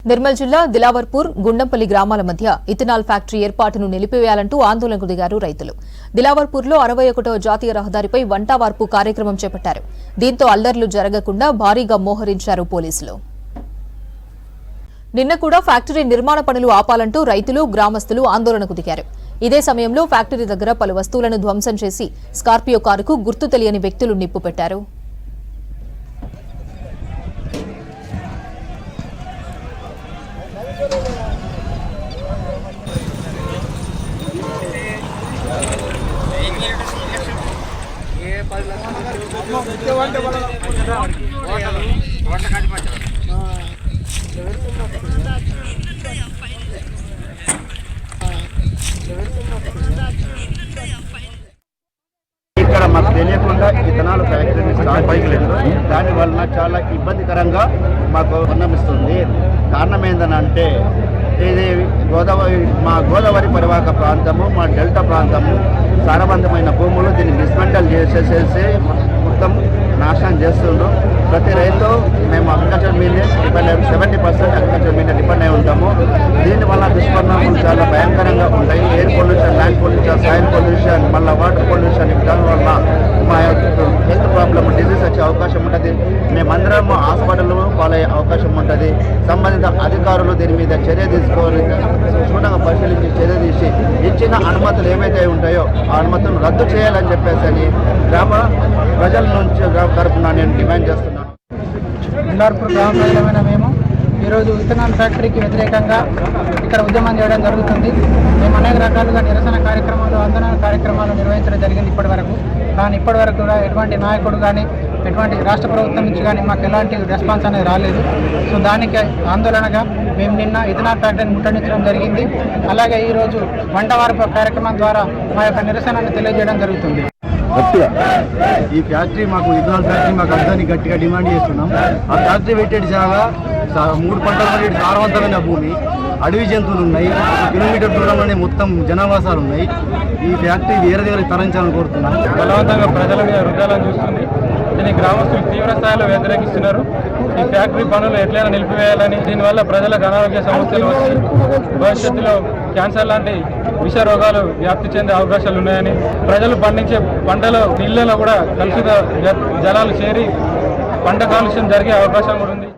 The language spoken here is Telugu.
నిర్మల్ జిల్లా దిలావర్పూర్ గుండంపల్లి గ్రామాల మధ్య ఇథనాల్ ఫ్యాక్టరీ ఏర్పాటును నిలిపివేయాలంటూ ఆందోళనకు దిగారు రైతులు. దిలావర్పూర్లో 61వ జాతీయ రహదారిపై వంటవార్పు కార్యక్రమం చేపట్టారు. దీంతో అల్లర్లు జరగకుండా భారీగా మోహరించారు పోలీసులు. నిన్న కూడా ఫ్యాక్టరీ నిర్మాణ పనులు ఆపాలంటూ రైతులు, గ్రామస్తులు ఆందోళనకు దిగారు. ఇదే సమయంలో ఫ్యాక్టరీ దగ్గర పలు వస్తువులను ధ్వంసం చేసి స్కార్పియో కారుకు గుర్తు తెలియని వ్యక్తులు నిప్పు పెట్టారు. ఇక్కడ మాకు తెలియకుండా ఇథనాల్ ఫ్యాక్టరీ స్టార్ట్ అయ్యలేదు. దానివల్ల చాలా ఇబ్బందికరంగా మాకు పరిణమిస్తుంది. కారణం ఏంటంటే ఇది మా గోదావరి పరివాహక ప్రాంతము, మా డెల్టా ప్రాంతము సారవంతమైన భూములు దీన్ని డిస్మెంటల్ చేసేసి మొత్తం నాశనం చేస్తుండ్రు. ప్రతి రైతు మేము అగ్రికల్చర్ మీద డిపెండ్ 70% అగ్రికల్చర్ మీద డిపెండ్ అయి ఉంటాము. దీనివల్ల దుష్పరిణామాలు చాలా భయంకరంగా ఉంటాయి. Air pollution, land pollution, soil pollution, మళ్ళీ వాటర్ పొల్యూషన్, దానివల్ల మా హెల్త్ ప్రాబ్లమ్, డిజీజ్ వచ్చే అవకాశం ఉంటుంది. మేమందరం హాస్పిటల్ పాలయ్యే అవకాశం ఉంటుంది. సంబంధిత అధికారులు దీని మీద చర్య తీసుకోవాలి, క్షుణ్ణంగా పరిశీలించి చర్య తీసి ఇచ్చిన అనుమతులు ఏవైతే ఉంటాయో ఆ అనుమతులను రద్దు చేయాలని చెప్పేసి గ్రామ ప్రజల నుంచి తరఫున నేను డిమాండ్ చేస్తున్నాను. దిలావర్పూర్ గ్రామ ప్రజలమైన మేము ఈరోజు ఇథనాల్ ఫ్యాక్టరీకి వ్యతిరేకంగా ఇక్కడ ఉద్యమం చేయడం జరుగుతుంది. మేము అనేక రకాలుగా నిరసన కార్యక్రమాలు, ఆందోళన కార్యక్రమాలు నిర్వహించడం జరిగింది ఇప్పటివరకు. కానీ ఇప్పటివరకు కూడా ఎటువంటి నాయకుడు కానీ, ఎటువంటి రాష్ట్ర ప్రభుత్వం నుంచి కానీ మాకు ఎలాంటి రెస్పాన్స్ అనేది రాలేదు. సో దానికి ఆందోళనగా మేము నిన్న ఇథనాల్ ఫ్యాక్టరీని ముట్టడించడం జరిగింది. అలాగే ఈరోజు వంటవార్పు కార్యక్రమం ద్వారా మా యొక్క నిరసనను తెలియజేయడం జరుగుతుంది. ఈ ఫ్యాక్టరీ మాకు ఇథనాల్ ఫ్యాక్టరీ మాకు అర్థాన్ని గట్టిగా డిమాండ్ చేస్తున్నాం. ఆ ఫ్యాక్టరీ పెట్టేది జాగా 3 పంటల మధ్య సారవంతమైన భూమి, అడవి జంతువులు ఉన్నాయి. 1 కిలోమీటర్ దూరంలోనే మొత్తం జనావాసాలు ఉన్నాయి. ఈ ఫ్యాక్టరీ వేరే దగ్గరికి తరలించాలని కోరుతున్నాం. బలవంతంగా ప్రజల మీద రుద్దాలని చూస్తుంది. దీన్ని గ్రామస్తులు తీవ్ర స్థాయిలో వ్యతిరేకిస్తున్నారు. ఈ ఫ్యాక్టరీ పనులు ఎట్లయినా నిలిపివేయాలని, దీనివల్ల ప్రజలకు అనారోగ్య సమస్యలు వచ్చి భవిష్యత్తులో క్యాన్సర్ లాంటి విష రోగాలు వ్యాప్తి చెందే అవకాశాలు ఉన్నాయని, ప్రజలు పండించే పంటలో నీళ్ళలో కూడా కలుషిత జలాలు చేరి పంట కాలుష్యం జరిగే అవకాశం కూడా ఉంది.